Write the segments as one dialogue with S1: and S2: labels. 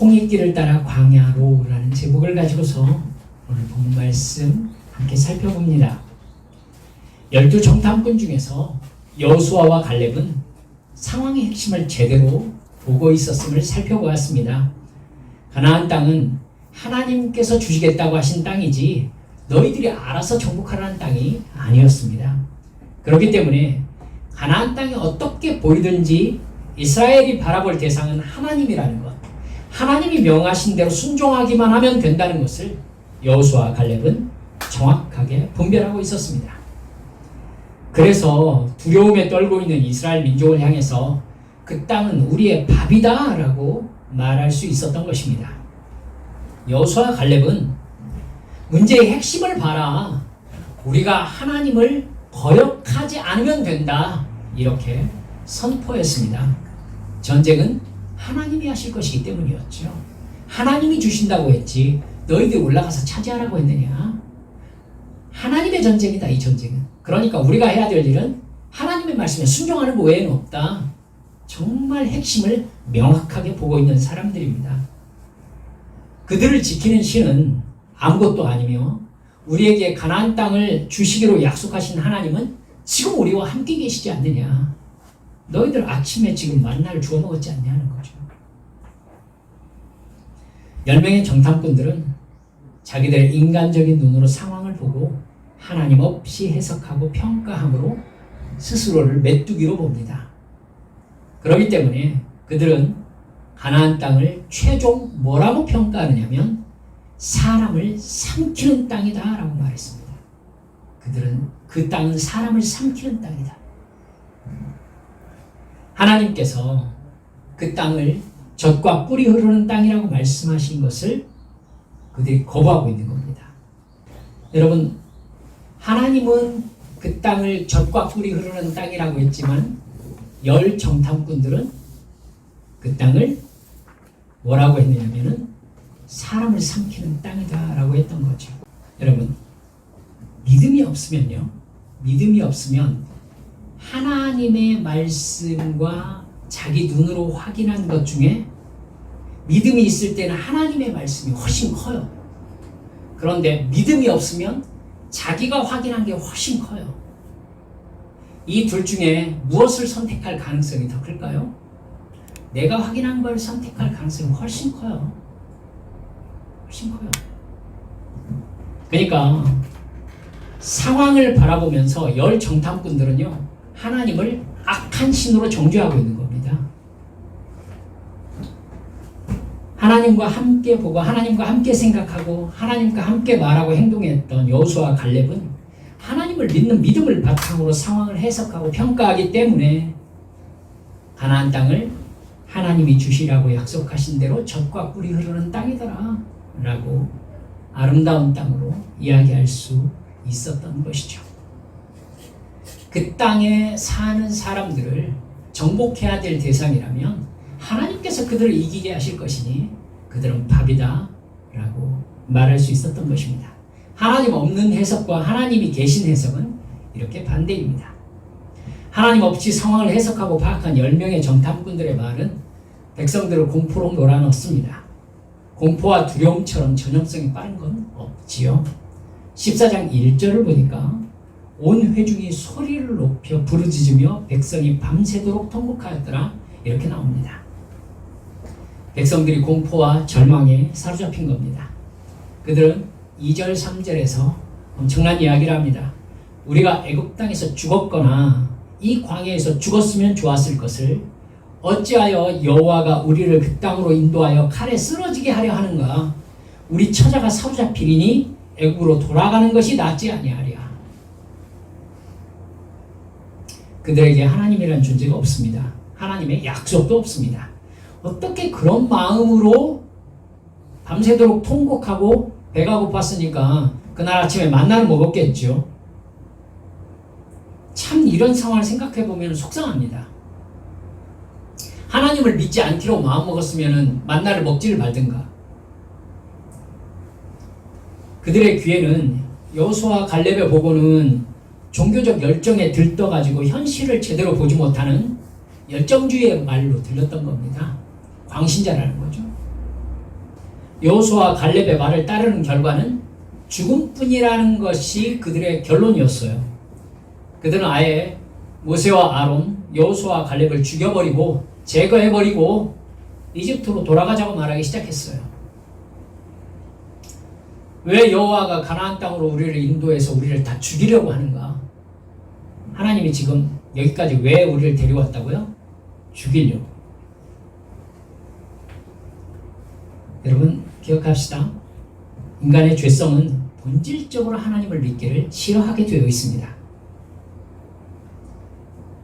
S1: 홍해길을 따라 광야로라는 제목을 가지고서 오늘 본 말씀 함께 살펴봅니다. 12 정탐꾼 중에서 여호수아와 갈렙은 상황의 핵심을 제대로 보고 있었음을 살펴보았습니다. 가나안 땅은 하나님께서 주시겠다고 하신 땅이지 너희들이 알아서 정복하라는 땅이 아니었습니다. 그렇기 때문에 가나안 땅이 어떻게 보이든지 이스라엘이 바라볼 대상은 하나님이라는 것, 하나님이 명하신 대로 순종하기만 하면 된다는 것을 여호수아와 갈렙은 정확하게 분별하고 있었습니다. 그래서 두려움에 떨고 있는 이스라엘 민족을 향해서 그 땅은 우리의 밥이다 라고 말할 수 있었던 것입니다. 여호수아와 갈렙은 문제의 핵심을 봐라, 우리가 하나님을 거역하지 않으면 된다, 이렇게 선포했습니다. 전쟁은 하나님이 하실 것이기 때문이었죠. 하나님이 주신다고 했지 너희들 올라가서 차지하라고 했느냐. 하나님의 전쟁이다, 이 전쟁은. 그러니까 우리가 해야 될 일은 하나님의 말씀에 순종하는 것 외에는 없다. 정말 핵심을 명확하게 보고 있는 사람들입니다. 그들을 지키는 신은 아무것도 아니며 우리에게 가나안 땅을 주시기로 약속하신 하나님은 지금 우리와 함께 계시지 않느냐. 너희들 아침에 지금 만나를 주워 먹었지 않냐는 거죠. 10명의 정탐꾼들은 자기들의 인간적인 눈으로 상황을 보고 하나님 없이 해석하고 평가함으로 스스로를 메뚜기로 봅니다. 그렇기 때문에 그들은 가나안 땅을 최종 뭐라고 평가하느냐면 사람을 삼키는 땅이다 라고 말했습니다. 그들은 그 땅은 사람을 삼키는 땅이다. 하나님께서 그 땅을 젖과 꿀이 흐르는 땅이라고 말씀하신 것을 그들이 거부하고 있는 겁니다. 여러분, 하나님은 그 땅을 젖과 꿀이 흐르는 땅이라고 했지만 10 정탐꾼들은 그 땅을 뭐라고 했느냐면은 사람을 삼키는 땅이다 라고 했던 거죠. 여러분, 믿음이 없으면요, 믿음이 없으면 하나님의 말씀과 자기 눈으로 확인한 것 중에 믿음이 있을 때는 하나님의 말씀이 훨씬 커요. 그런데 믿음이 없으면 자기가 확인한 게 훨씬 커요. 이 둘 중에 무엇을 선택할 가능성이 더 클까요? 내가 확인한 걸 선택할 가능성이 훨씬 커요. 훨씬 커요. 그러니까 상황을 바라보면서 10 정탐꾼들은요, 하나님을 악한 신으로 정죄하고 있는 겁니다. 하나님과 함께 보고 하나님과 함께 생각하고 하나님과 함께 말하고 행동했던 여호수아와 갈렙은 하나님을 믿는 믿음을 바탕으로 상황을 해석하고 평가하기 때문에 가나안 땅을 하나님이 주시라고 약속하신 대로 젖과 꿀이 흐르는 땅이더라 라고 아름다운 땅으로 이야기할 수 있었던 것이죠. 그 땅에 사는 사람들을 정복해야 될 대상이라면 하나님께서 그들을 이기게 하실 것이니 그들은 밥이다 라고 말할 수 있었던 것입니다. 하나님 없는 해석과 하나님이 계신 해석은 이렇게 반대입니다. 하나님 없이 상황을 해석하고 파악한 10명의 정탐꾼들의 말은 백성들을 공포로 몰아넣습니다. 공포와 두려움처럼 전염성이 빠른 건 없지요. 14장 1절을 보니까 온 회중이 소리를 높여 부르짖으며 백성이 밤새도록 통곡하였더라, 이렇게 나옵니다. 백성들이 공포와 절망에 사로잡힌 겁니다. 그들은 2절 3절에서 엄청난 이야기를 합니다. 우리가 애굽 땅에서 죽었거나 이 광야에서 죽었으면 좋았을 것을 어찌하여 여호와가 우리를 그 땅으로 인도하여 칼에 쓰러지게 하려 하는가. 우리 처자가 사로잡히리니 애굽으로 돌아가는 것이 낫지 아니하랴. 그들에게 하나님이라는 존재가 없습니다. 하나님의 약속도 없습니다. 어떻게 그런 마음으로 밤새도록 통곡하고 배가 고팠으니까 그날 아침에 만나를 먹었겠죠. 참 이런 상황을 생각해보면 속상합니다. 하나님을 믿지 않기로 마음먹었으면 만나를 먹지를 말든가. 그들의 귀에는 여호수아와 갈렙의 보고는 종교적 열정에 들떠가지고 현실을 제대로 보지 못하는 열정주의의 말로 들렸던 겁니다. 광신자라는 거죠. 여호수아와 갈렙의 말을 따르는 결과는 죽음뿐이라는 것이 그들의 결론이었어요. 그들은 아예 모세와 아론, 여호수아와 갈렙을 죽여버리고 제거해버리고 이집트로 돌아가자고 말하기 시작했어요. 왜 여호와가 가나안 땅으로 우리를 인도해서 우리를 다 죽이려고 하는가? 하나님이 지금 여기까지 왜 우리를 데려왔다고요? 죽이려고. 여러분 기억합시다. 인간의 죄성은 본질적으로 하나님을 믿기를 싫어하게 되어 있습니다.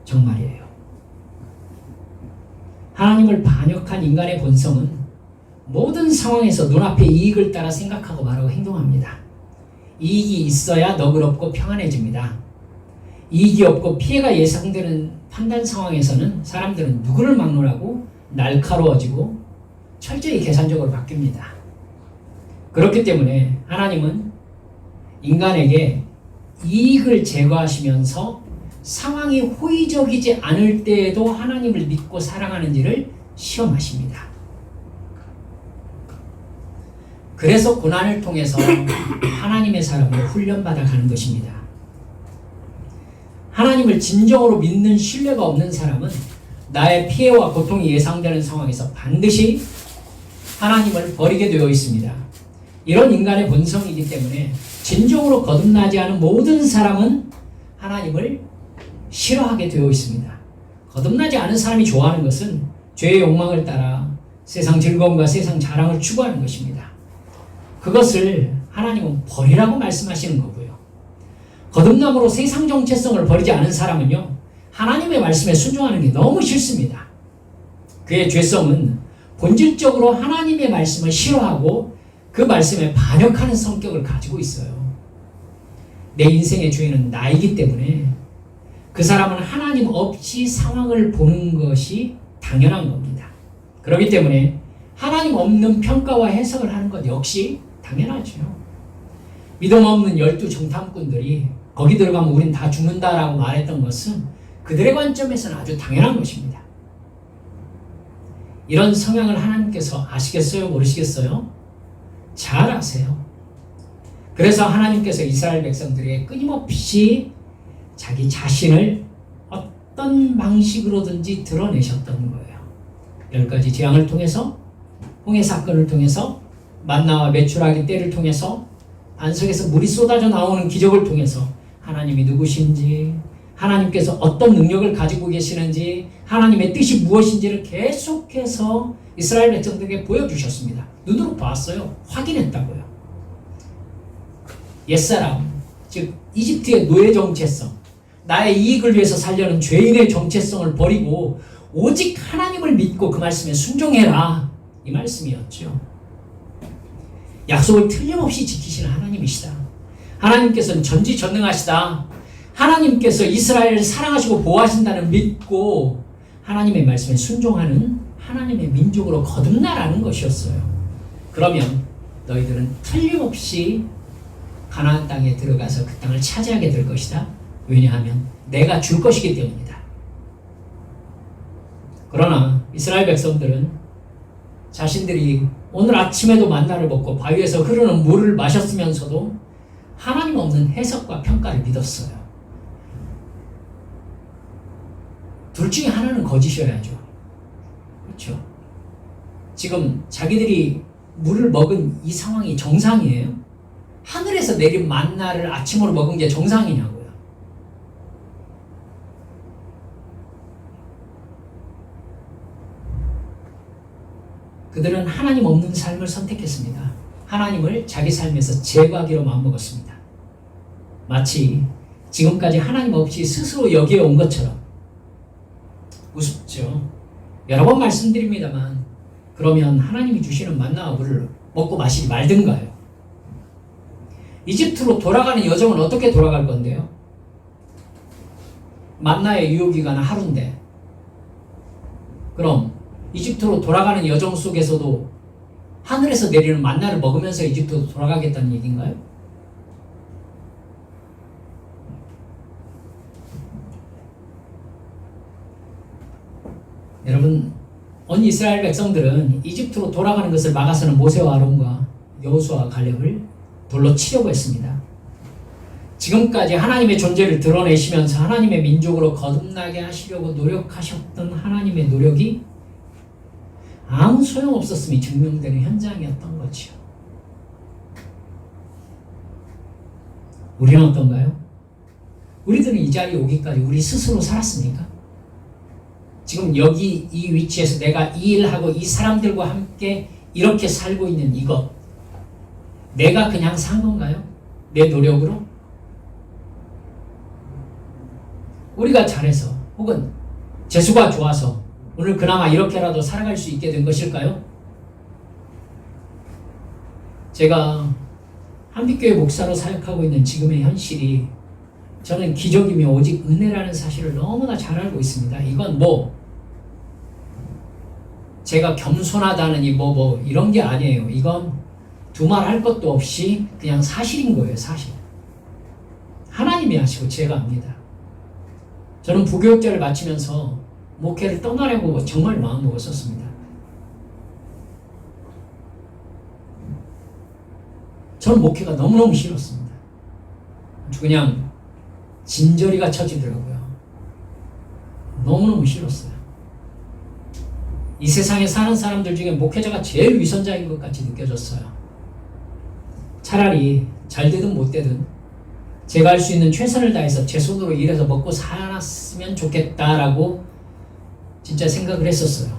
S1: 정말이에요. 하나님을 반역한 인간의 본성은 모든 상황에서 눈앞의 이익을 따라 생각하고 말하고 행동합니다. 이익이 있어야 너그럽고 평안해집니다. 이익이 없고 피해가 예상되는 판단 상황에서는 사람들은 누구를 막론하고 날카로워지고 철저히 계산적으로 바뀝니다. 그렇기 때문에 하나님은 인간에게 이익을 제거하시면서 상황이 호의적이지 않을 때에도 하나님을 믿고 사랑하는지를 시험하십니다. 그래서 고난을 통해서 하나님의 사람을 훈련받아 가는 것입니다. 하나님을 진정으로 믿는 신뢰가 없는 사람은 나의 피해와 고통이 예상되는 상황에서 반드시 하나님을 버리게 되어 있습니다. 이런 인간의 본성이기 때문에 진정으로 거듭나지 않은 모든 사람은 하나님을 싫어하게 되어 있습니다. 거듭나지 않은 사람이 좋아하는 것은 죄의 욕망을 따라 세상 즐거움과 세상 자랑을 추구하는 것입니다. 그것을 하나님은 버리라고 말씀하시는 거고요. 거듭남으로 세상 정체성을 버리지 않은 사람은요, 하나님의 말씀에 순종하는 게 너무 싫습니다. 그의 죄성은 본질적으로 하나님의 말씀을 싫어하고 그 말씀에 반역하는 성격을 가지고 있어요. 내 인생의 주인은 나이기 때문에 그 사람은 하나님 없이 상황을 보는 것이 당연한 겁니다. 그렇기 때문에 하나님 없는 평가와 해석을 하는 것 역시 당연하죠. 믿음 없는 12 정탐꾼들이 거기 들어가면 우린 다 죽는다라고 말했던 것은 그들의 관점에서는 아주 당연한 것입니다. 이런 성향을 하나님께서 아시겠어요? 모르시겠어요? 잘 아세요. 그래서 하나님께서 이스라엘 백성들에게 끊임없이 자기 자신을 어떤 방식으로든지 드러내셨던 거예요. 10가지 재앙을 통해서, 홍해 사건을 통해서, 만나와 메추라기 때를 통해서, 반석에서 물이 쏟아져 나오는 기적을 통해서 하나님이 누구신지, 하나님께서 어떤 능력을 가지고 계시는지, 하나님의 뜻이 무엇인지를 계속해서 이스라엘 백성들에게 보여주셨습니다. 눈으로 봤어요. 확인했다고요. 옛사람, 즉 이집트의 노예 정체성, 나의 이익을 위해서 살려는 죄인의 정체성을 버리고 오직 하나님을 믿고 그 말씀에 순종해라, 이 말씀이었죠. 약속을 틀림없이 지키시는 하나님이시다. 하나님께서는 전지전능하시다. 하나님께서 이스라엘을 사랑하시고 보호하신다는 믿고 하나님의 말씀에 순종하는 하나님의 민족으로 거듭나라는 것이었어요. 그러면 너희들은 틀림없이 가나안 땅에 들어가서 그 땅을 차지하게 될 것이다. 왜냐하면 내가 줄 것이기 때문이다. 그러나 이스라엘 백성들은 자신들이 오늘 아침에도 만나를 먹고 바위에서 흐르는 물을 마셨으면서도 하나님 없는 해석과 평가를 믿었어요. 둘 중에 하나는 거짓이어야죠. 그렇죠? 지금 자기들이 물을 먹은 이 상황이 정상이에요? 하늘에서 내린 만나를 아침으로 먹은 게 정상이냐고요? 그들은 하나님 없는 삶을 선택했습니다. 하나님을 자기 삶에서 제거하기로 마음먹었습니다. 마치 지금까지 하나님 없이 스스로 여기에 온 것처럼. 우습죠. 여러 번 말씀드립니다만, 그러면 하나님이 주시는 만나와 물을 먹고 마시지 말든가요. 이집트로 돌아가는 여정은 어떻게 돌아갈 건데요? 만나의 유효기간은 하루인데, 그럼 이집트로 돌아가는 여정 속에서도 하늘에서 내리는 만나를 먹으면서 이집트로 돌아가겠다는 얘기인가요? 여러분, 온 이스라엘 백성들은 이집트로 돌아가는 것을 막아서는 모세와 아론과 여호수아와 갈렙을 돌로 치려고 했습니다. 지금까지 하나님의 존재를 드러내시면서 하나님의 민족으로 거듭나게 하시려고 노력하셨던 하나님의 노력이 아무 소용없었음이 증명되는 현장이었던 거지요. 우리는 어떤가요? 우리들은 이 자리에 오기까지 우리 스스로 살았습니까? 지금 여기 이 위치에서 내가 이 일하고 이 사람들과 함께 이렇게 살고 있는 이것, 내가 그냥 산 건가요? 내 노력으로? 우리가 잘해서 혹은 재수가 좋아서 오늘 그나마 이렇게라도 살아갈 수 있게 된 것일까요? 제가 한빛교회 목사로 사역하고 있는 지금의 현실이 저는 기적이며 오직 은혜라는 사실을 너무나 잘 알고 있습니다. 이건 제가 겸손하다느니 이런 게 아니에요. 이건 두말할 것도 없이 그냥 사실인 거예요. 사실. 하나님이 하시고 제가 합니다. 저는 부교육자를 마치면서 목회를 떠나려고 정말 마음먹었었습니다. 저는 목회가 너무너무 싫었습니다. 그냥 진저리가 쳐지더라고요. 너무너무 싫었어요. 이 세상에 사는 사람들 중에 목회자가 제일 위선자인 것 같이 느껴졌어요. 차라리 잘 되든 못 되든 제가 할 수 있는 최선을 다해서 제 손으로 일해서 먹고 살았으면 좋겠다라고 진짜 생각을 했었어요.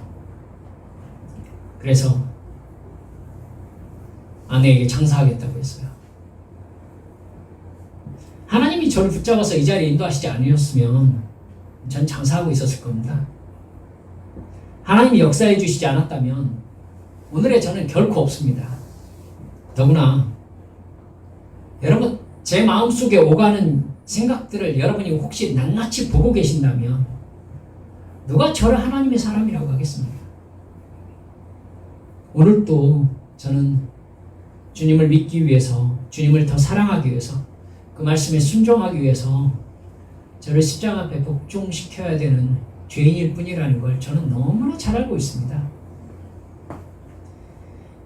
S1: 그래서 아내에게 장사하겠다고 했어요. 하나님이 저를 붙잡아서 이 자리에 인도하시지 않으셨으면 전 장사하고 있었을 겁니다. 하나님이 역사해 주시지 않았다면 오늘의 저는 결코 없습니다. 더구나 여러분, 제 마음속에 오가는 생각들을 여러분이 혹시 낱낱이 보고 계신다면 누가 저를 하나님의 사람이라고 하겠습니까? 오늘도 저는 주님을 믿기 위해서, 주님을 더 사랑하기 위해서, 그 말씀에 순종하기 위해서 저를 십자가 앞에 복종시켜야 되는 죄인일 뿐이라는 걸 저는 너무나 잘 알고 있습니다.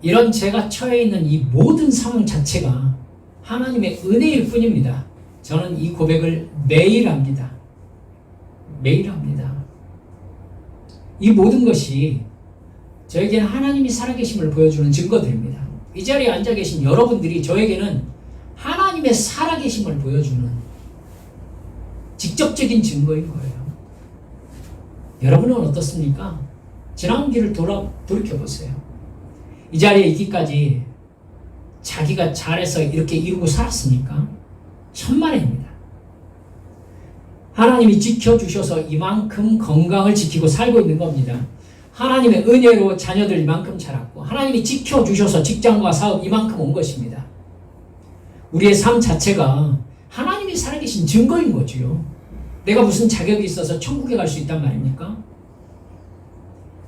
S1: 이런 제가 처해 있는 이 모든 상황 자체가 하나님의 은혜일 뿐입니다. 저는 이 고백을 매일 합니다. 매일 합니다. 이 모든 것이 저에게는 하나님이 살아계심을 보여주는 증거들입니다. 이 자리에 앉아 계신 여러분들이 저에게는 하나님의 살아계심을 보여주는 직접적인 증거인 거예요. 여러분은 어떻습니까? 지난 길을 돌이켜보세요. 이 자리에 있기까지 자기가 잘해서 이렇게 이루고 살았습니까? 천만에입니다. 하나님이 지켜주셔서 이만큼 건강을 지키고 살고 있는 겁니다. 하나님의 은혜로 자녀들 이만큼 자랐고 하나님이 지켜주셔서 직장과 사업 이만큼 온 것입니다. 우리의 삶 자체가 하나님이 살아계신 증거인 거지요. 내가 무슨 자격이 있어서 천국에 갈 수 있단 말입니까?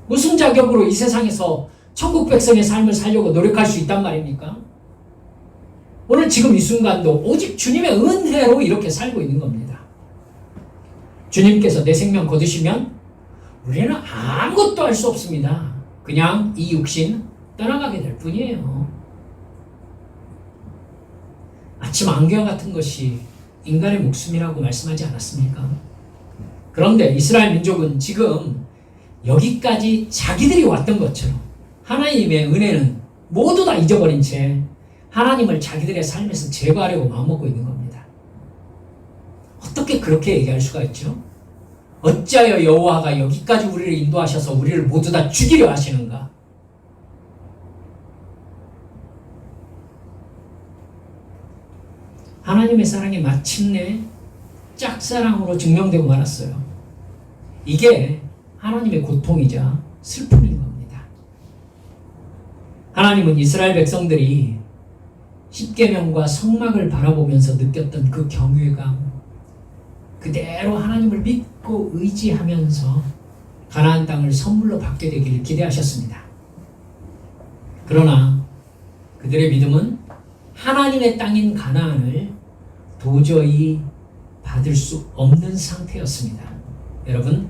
S1: 무슨 자격으로 이 세상에서 천국 백성의 삶을 살려고 노력할 수 있단 말입니까? 오늘 지금 이 순간도 오직 주님의 은혜로 이렇게 살고 있는 겁니다. 주님께서 내 생명 거두시면 우리는 아무것도 할 수 없습니다. 그냥 이 육신 떠나가게 될 뿐이에요. 아침 안개와 같은 것이 인간의 목숨이라고 말씀하지 않았습니까? 그런데 이스라엘 민족은 지금 여기까지 자기들이 왔던 것처럼 하나님의 은혜는 모두 다 잊어버린 채 하나님을 자기들의 삶에서 제거하려고 마음먹고 있는 겁니다. 어떻게 그렇게 얘기할 수가 있죠? 어찌하여 여호와가 여기까지 우리를 인도하셔서 우리를 모두 다 죽이려 하시는가? 하나님의 사랑이 마침내 짝사랑으로 증명되고 말았어요. 이게 하나님의 고통이자 슬픔인 겁니다. 하나님은 이스라엘 백성들이 십계명과 성막을 바라보면서 느꼈던 그 경외감, 그대로 하나님을 믿고 의지하면서 가나안 땅을 선물로 받게 되기를 기대하셨습니다. 그러나 그들의 믿음은 하나님의 땅인 가나안을 도저히 받을 수 없는 상태였습니다. 여러분,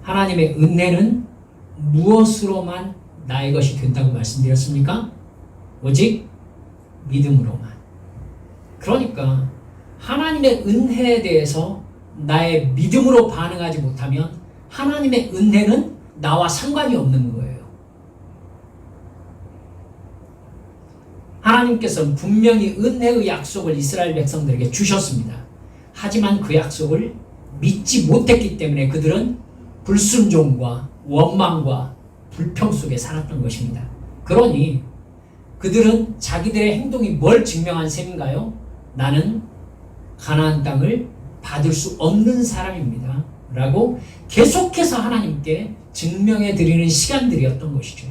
S1: 하나님의 은혜는 무엇으로만 나의 것이 된다고 말씀드렸습니까? 오직 믿음으로만. 그러니까 하나님의 은혜에 대해서 나의 믿음으로 반응하지 못하면 하나님의 은혜는 나와 상관이 없는 거예요. 하나님께서는 분명히 은혜의 약속을 이스라엘 백성들에게 주셨습니다. 하지만 그 약속을 믿지 못했기 때문에 그들은 불순종과 원망과 불평 속에 살았던 것입니다. 그러니 그들은 자기들의 행동이 뭘 증명한 셈인가요? 나는 가나안 땅을 받을 수 없는 사람입니다. 라고 계속해서 하나님께 증명해 드리는 시간들이었던 것이죠.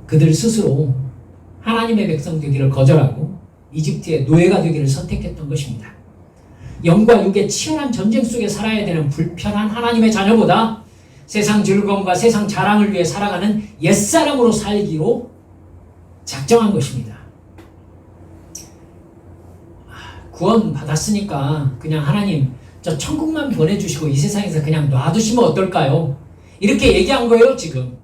S1: 그들 스스로 하나님의 백성 되기를 거절하고 이집트의 노예가 되기를 선택했던 것입니다. 영과 육의 치열한 전쟁 속에 살아야 되는 불편한 하나님의 자녀보다 세상 즐거움과 세상 자랑을 위해 살아가는 옛사람으로 살기로 작정한 것입니다. 구원 받았으니까 그냥 하나님 저 천국만 보내주시고 이 세상에서 그냥 놔두시면 어떨까요? 이렇게 얘기한 거예요 지금.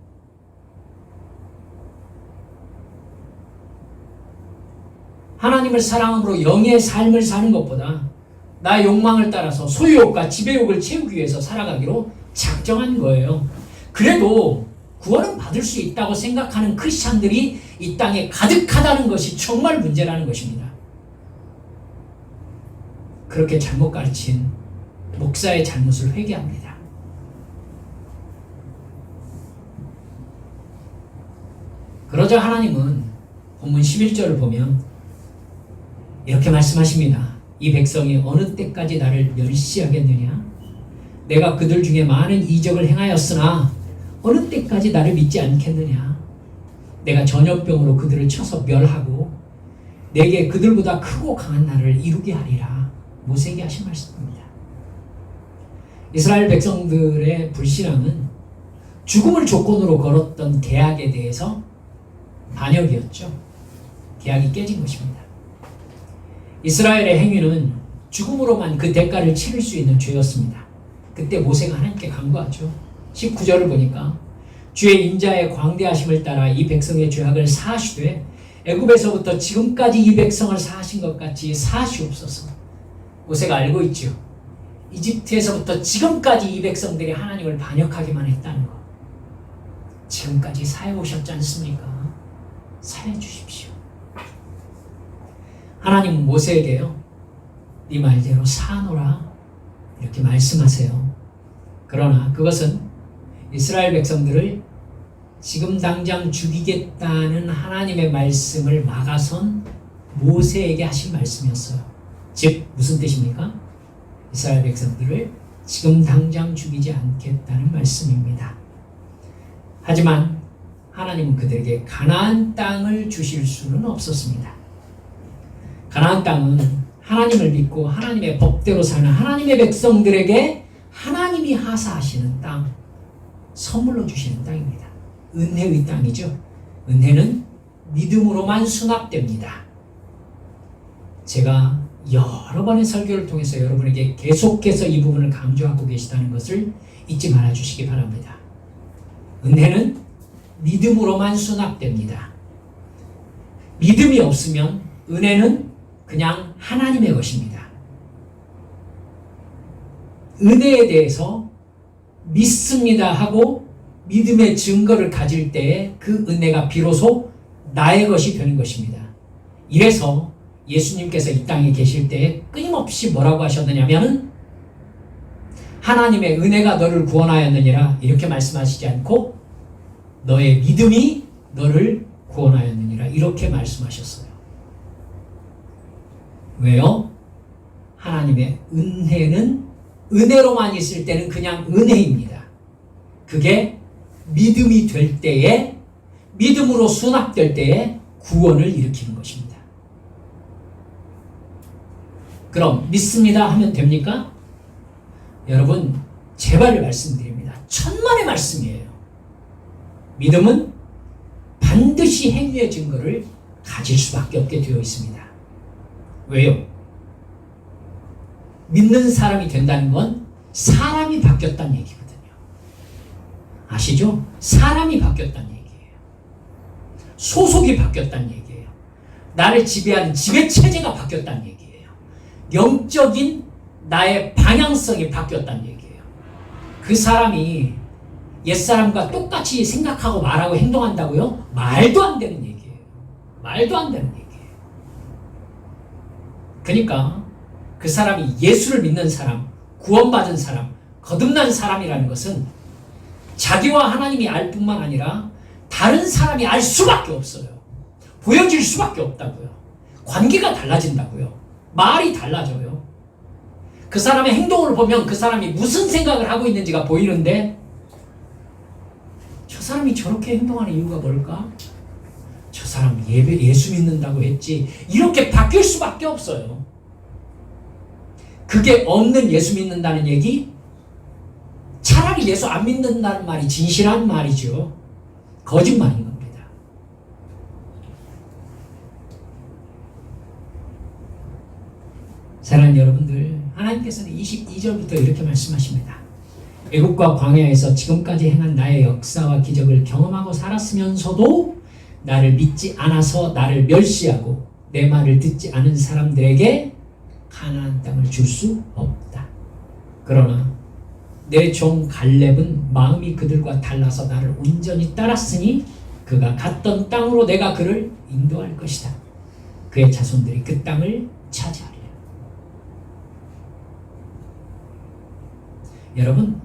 S1: 하나님을 사랑함으로 영의 삶을 사는 것보다 나의 욕망을 따라서 소유욕과 지배욕을 채우기 위해서 살아가기로 작정한 거예요. 그래도 구원은 받을 수 있다고 생각하는 크리스찬들이 이 땅에 가득하다는 것이 정말 문제라는 것입니다. 그렇게 잘못 가르친 목사의 잘못을 회개합니다. 그러자 하나님은 본문 11절을 보면 이렇게 말씀하십니다. 이 백성이 어느 때까지 나를 멸시하겠느냐? 내가 그들 중에 많은 이적을 행하였으나 어느 때까지 나를 믿지 않겠느냐? 내가 전염병으로 그들을 쳐서 멸하고 내게 그들보다 크고 강한 나를 이루게 하리라. 모세에게 하신 말씀입니다. 이스라엘 백성들의 불신앙은 죽음을 조건으로 걸었던 계약에 대해서 반역이었죠. 계약이 깨진 것입니다. 이스라엘의 행위는 죽음으로만 그 대가를 치를 수 있는 죄였습니다. 그때 모세가 하나님께 간구하죠. 19절을 보니까 주의 인자의 광대하심을 따라 이 백성의 죄악을 사하시되 애굽에서부터 지금까지 이 백성을 사하신 것 같이 사하시옵소서. 모세가 알고 있죠. 이집트에서부터 지금까지 이 백성들이 하나님을 반역하기만 했다는 것. 지금까지 사해 오셨지 않습니까? 사해 주십시오. 하나님은 모세에게요, 네 말대로 사노라 이렇게 말씀하세요. 그러나 그것은 이스라엘 백성들을 지금 당장 죽이겠다는 하나님의 말씀을 막아선 모세에게 하신 말씀이었어요. 즉 무슨 뜻입니까? 이스라엘 백성들을 지금 당장 죽이지 않겠다는 말씀입니다. 하지만 하나님은 그들에게 가나안 땅을 주실 수는 없었습니다. 가나안 땅은 하나님을 믿고 하나님의 법대로 사는 하나님의 백성들에게 하나님이 하사하시는 땅, 선물로 주시는 땅입니다. 은혜의 땅이죠. 은혜는 믿음으로만 수납됩니다. 제가 여러 번의 설교를 통해서 여러분에게 계속해서 이 부분을 강조하고 계시다는 것을 잊지 말아 주시기 바랍니다. 은혜는 믿음으로만 수납됩니다. 믿음이 없으면 은혜는 그냥 하나님의 것입니다. 은혜에 대해서 믿습니다 하고 믿음의 증거를 가질 때에 그 은혜가 비로소 나의 것이 되는 것입니다. 이래서 예수님께서 이 땅에 계실 때에 끊임없이 뭐라고 하셨느냐면 하나님의 은혜가 너를 구원하였느니라 이렇게 말씀하시지 않고 너의 믿음이 너를 구원하였느니라 이렇게 말씀하셨어요. 왜요? 하나님의 은혜는 은혜로만 있을 때는 그냥 은혜입니다. 그게 믿음이 될 때에 믿음으로 수납될 때에 구원을 일으키는 것입니다. 그럼 믿습니다 하면 됩니까? 여러분 제발 말씀드립니다. 천만의 말씀이에요. 믿음은 반드시 행위의 증거를 가질 수밖에 없게 되어 있습니다. 왜요? 믿는 사람이 된다는 건 사람이 바뀌었다는 얘기거든요. 아시죠? 사람이 바뀌었다는 얘기예요. 소속이 바뀌었다는 얘기예요. 나를 지배하는 지배체제가 바뀌었다는 얘기예요. 영적인 나의 방향성이 바뀌었다는 얘기예요. 그 사람이 옛사람과 똑같이 생각하고 말하고 행동한다고요? 말도 안 되는 얘기예요. 말도 안 되는 얘기예요. 그러니까 그 사람이 예수를 믿는 사람, 구원받은 사람, 거듭난 사람이라는 것은 자기와 하나님이 알 뿐만 아니라 다른 사람이 알 수밖에 없어요. 보여질 수밖에 없다고요. 관계가 달라진다고요. 말이 달라져요. 그 사람의 행동을 보면 그 사람이 무슨 생각을 하고 있는지가 보이는데 저 사람이 저렇게 행동하는 이유가 뭘까? 저 사람 예수 믿는다고 했지. 이렇게 바뀔 수밖에 없어요. 그게 없는 예수 믿는다는 얘기? 차라리 예수 안 믿는다는 말이 진실한 말이죠. 거짓말인 겁니다. 사랑하는 여러분들, 하나님께서는 22절부터 이렇게 말씀하십니다. 애국과 광야에서 지금까지 행한 나의 역사와 기적을 경험하고 살았으면서도 나를 믿지 않아서 나를 멸시하고 내 말을 듣지 않은 사람들에게 가나안 땅을 줄 수 없다. 그러나 내 종 갈렙은 마음이 그들과 달라서 나를 온전히 따랐으니 그가 갔던 땅으로 내가 그를 인도할 것이다. 그의 자손들이 그 땅을 차지하리라. 여러분,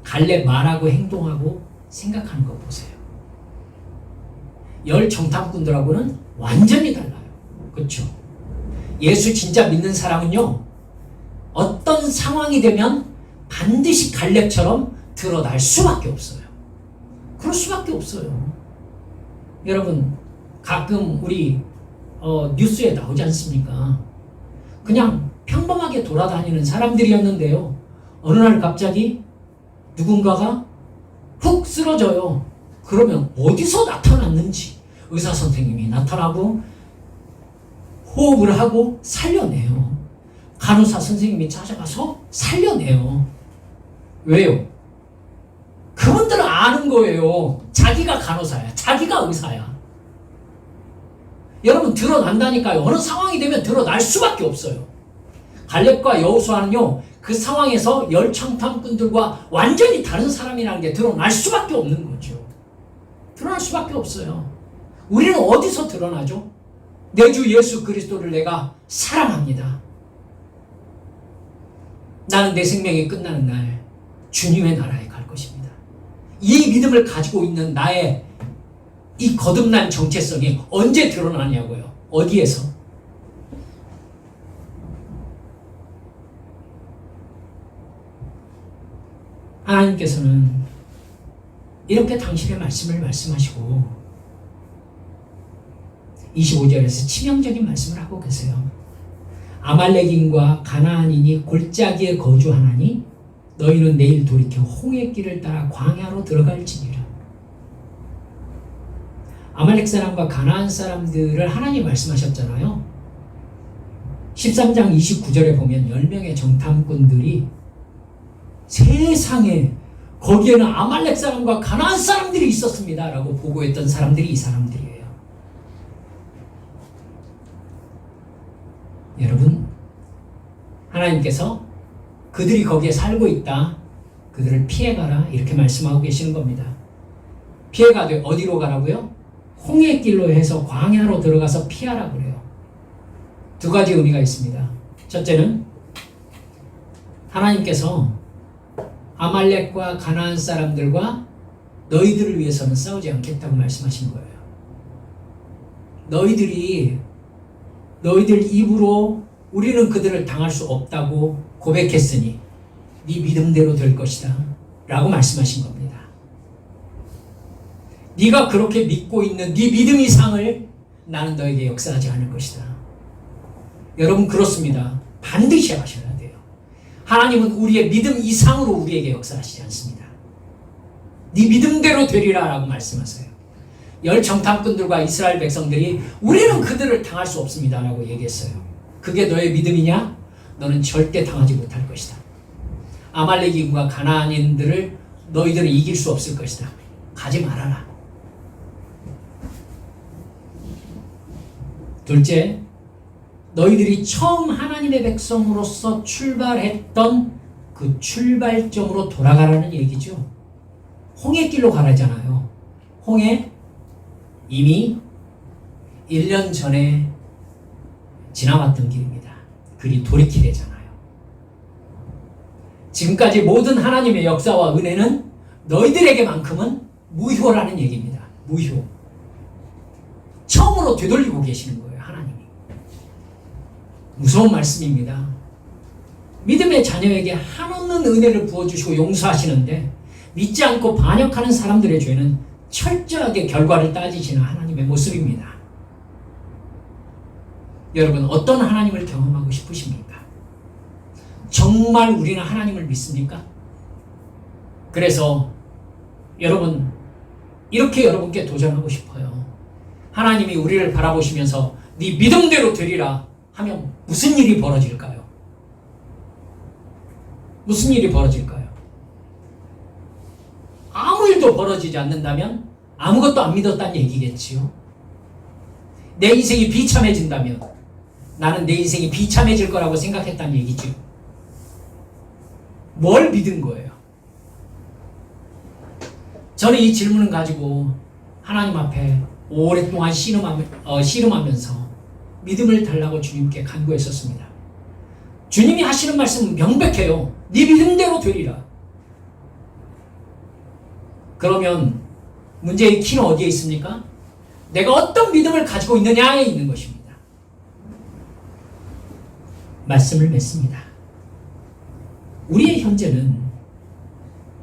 S1: 갈렙 말하고 행동하고 생각하는 거 보세요. 열 정탐꾼들하고는 완전히 달라요. 그렇죠? 예수 진짜 믿는 사람은요, 어떤 상황이 되면 반드시 갈렙처럼 드러날 수밖에 없어요. 그럴 수밖에 없어요. 여러분, 가끔 우리 뉴스에 나오지 않습니까? 그냥 평범하게 돌아다니는 사람들이었는데요, 어느 날 갑자기 누군가가 훅 쓰러져요. 그러면 어디서 나타났는지 의사 선생님이 나타나고 호흡을 하고 살려내요. 간호사 선생님이 찾아가서 살려내요. 왜요? 그분들은 아는 거예요. 자기가 간호사야. 자기가 의사야. 여러분, 드러난다니까요. 어느 상황이 되면 드러날 수밖에 없어요. 갈렙과 여호수아는요, 그 상황에서 열 정탐꾼들과 완전히 다른 사람이라는 게 드러날 수밖에 없는 거죠. 드러날 수밖에 없어요. 우리는 어디서 드러나죠? 내 주 예수 그리스도를 내가 사랑합니다. 나는 내 생명이 끝나는 날 주님의 나라에 갈 것입니다. 이 믿음을 가지고 있는 나의 이 거듭난 정체성이 언제 드러나냐고요? 어디에서? 하나님께서는 이렇게 당신의 말씀을 말씀하시고 25절에서 치명적인 말씀을 하고 계세요. 아말렉인과 가나안인이 골짜기에 거주하나니 너희는 내일 돌이켜 홍해 길을 따라 광야로 들어갈지니라. 아말렉 사람과 가나안 사람들을 하나님 말씀하셨잖아요. 13장 29절에 보면 10명의 정탐꾼들이 세상에 거기에는 아말렉 사람과 가나안 사람들이 있었습니다 라고 보고했던 사람들이 이 사람들이에요. 여러분, 하나님께서 그들이 거기에 살고 있다, 그들을 피해가라 이렇게 말씀하고 계시는 겁니다. 피해가되 어디로 가라고요? 홍해 길로 해서 광야로 들어가서 피하라 그래요. 두 가지 의미가 있습니다. 첫째는 하나님께서 아말렉과 가나안 사람들과 너희들을 위해서는 싸우지 않겠다고 말씀하신 거예요. 너희들 입으로 우리는 그들을 당할 수 없다고 고백했으니 네 믿음대로 될 것이다 라고 말씀하신 겁니다. 네가 그렇게 믿고 있는 네 믿음 이상을 나는 너에게 역사하지 않을 것이다. 여러분, 그렇습니다. 반드시 하셔야 돼요. 하나님은 우리의 믿음 이상으로 우리에게 역사하시지 않습니다. 네 믿음대로 되리라 라고 말씀하세요. 열 정탐꾼들과 이스라엘 백성들이 우리는 그들을 당할 수 없습니다 라고 얘기했어요. 그게 너의 믿음이냐? 너는 절대 당하지 못할 것이다. 아말렉인과 가나안인들을 너희들은 이길 수 없을 것이다. 가지 말아라. 둘째, 너희들이 처음 하나님의 백성으로서 출발했던 그 출발점으로 돌아가라는 얘기죠. 홍해길로 가라잖아요. 홍해 이미 1년 전에 지나왔던 길입니다. 그리 돌이키래잖아요. 지금까지 모든 하나님의 역사와 은혜는 너희들에게만큼은 무효라는 얘기입니다. 무효. 처음으로 되돌리고 계시는 거예요. 하나님이. 무서운 말씀입니다. 믿음의 자녀에게 한없는 은혜를 부어주시고 용서하시는데 믿지 않고 반역하는 사람들의 죄는 철저하게 결과를 따지시는 하나님의 모습입니다. 여러분, 어떤 하나님을 경험하고 싶으십니까? 정말 우리는 하나님을 믿습니까? 그래서 여러분, 이렇게 여러분께 도전하고 싶어요. 하나님이 우리를 바라보시면서 네 믿음대로 되리라 하면 무슨 일이 벌어질까요? 무슨 일이 벌어질까요? 아무 일도 벌어지지 않는다면 아무것도 안 믿었다는 얘기겠지요. 내 인생이 비참해진다면 나는 내 인생이 비참해질 거라고 생각했다는 얘기죠. 뭘 믿은 거예요? 저는 이 질문을 가지고 하나님 앞에 오랫동안 씨름하면서 믿음을 달라고 주님께 간구했었습니다. 주님이 하시는 말씀은 명백해요. 네 믿음대로 되리라. 그러면 문제의 키는 어디에 있습니까? 내가 어떤 믿음을 가지고 있느냐에 있는 것입니다. 말씀을 맺습니다. 우리의 현재는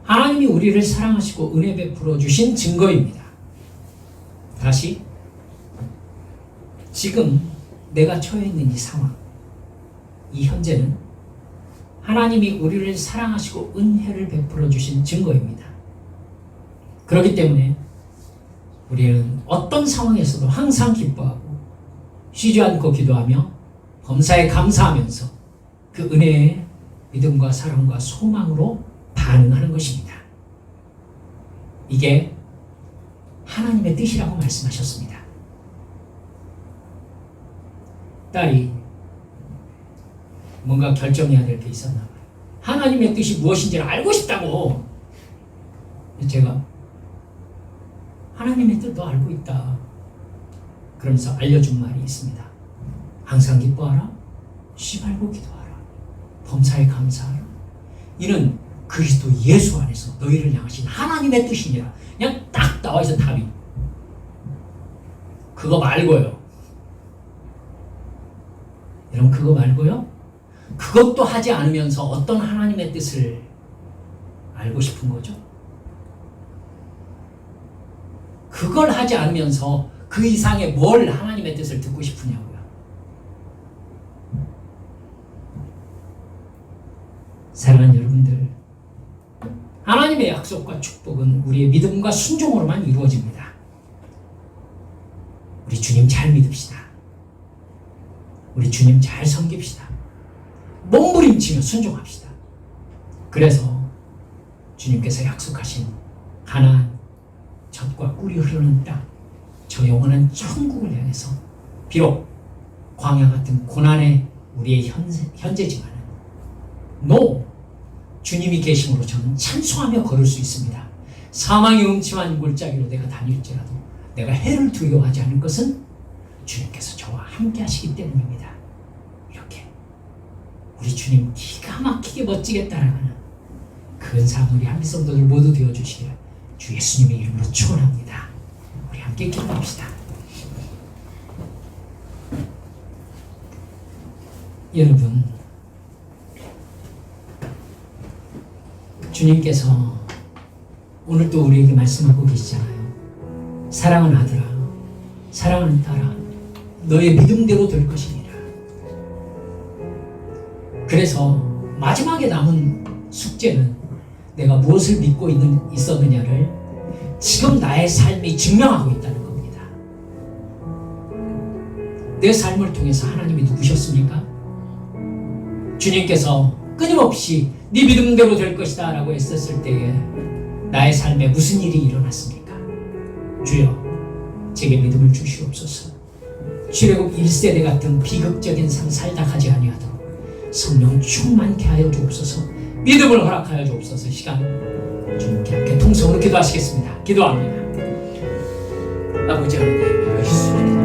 S1: 하나님이 우리를 사랑하시고 은혜 베풀어 주신 증거입니다. 다시, 지금 내가 처해 있는 이 상황, 이 현재는 하나님이 우리를 사랑하시고 은혜를 베풀어 주신 증거입니다. 그렇기 때문에 우리는 어떤 상황에서도 항상 기뻐하고 쉬지 않고 기도하며 범사에 감사하면서 그 은혜의 믿음과 사랑과 소망으로 반응하는 것입니다. 이게 하나님의 뜻이라고 말씀하셨습니다. 딸이 뭔가 결정해야 될 게 있었나 봐요. 하나님의 뜻이 무엇인지를 알고 싶다고. 제가 하나님의 뜻도 알고 있다 그러면서 알려준 말이 있습니다. 항상 기뻐하라, 쉬 말고 기도하라, 범사에 감사하라. 이는 그리스도 예수 안에서 너희를 향하신 하나님의 뜻이니라. 그냥 딱 나와 있어, 답이. 그거 말고요. 여러분, 그거 말고요. 그것도 하지 않으면서 어떤 하나님의 뜻을 알고 싶은 거죠? 그걸 하지 않으면서 그 이상의 뭘 하나님의 뜻을 듣고 싶으냐고요. 사랑하는 여러분들, 하나님의 약속과 축복은 우리의 믿음과 순종으로만 이루어집니다. 우리 주님 잘 믿읍시다. 우리 주님 잘 섬깁시다. 몸부림치며 순종합시다. 그래서 주님께서 약속하신 가나안, 젖과 꿀이 흐르는 땅, 저 영원한 천국을 향해서 비록 광야 같은 고난의 우리의 현재지만은 주님이 계심으로 저는 찬송하며 걸을 수 있습니다. 사망의 음침한 골짜기로 내가 다닐지라도 내가 해를 두려워하지 않을 것은 주님께서 저와 함께 하시기 때문입니다. 이렇게 우리 주님 기가 막히게 멋지게 따라가는 그 은사가 우리 한빛 성도들 모두 되어주시기를 주 예수님의 이름으로 축원합니다. 우리 함께 기도합시다. 여러분, 주님께서 오늘 또 우리에게 말씀하고 계시잖아요. 사랑하는 아들아, 사랑하는 딸아, 너의 믿음대로 될 것이니라. 그래서 마지막에 남은 숙제는 내가 무엇을 믿고 있었느냐를 지금 나의 삶이 증명하고 있다는 겁니다. 내 삶을 통해서 하나님이 누구셨습니까? 주님께서 끊임없이 네 믿음대로 될 것이다 라고 했었을 때에 나의 삶에 무슨 일이 일어났습니까? 주여, 제게 믿음을 주시옵소서. 출애굽 1세대 같은 비극적인 삶 살다 가지 아니하도록 성령 충만케 하여 주옵소서. 믿음을 허락하여 주옵소서. 시간 주님께 함께 통성으로 기도하시겠습니다. 기도합니다. 아버지 하나님, 예수님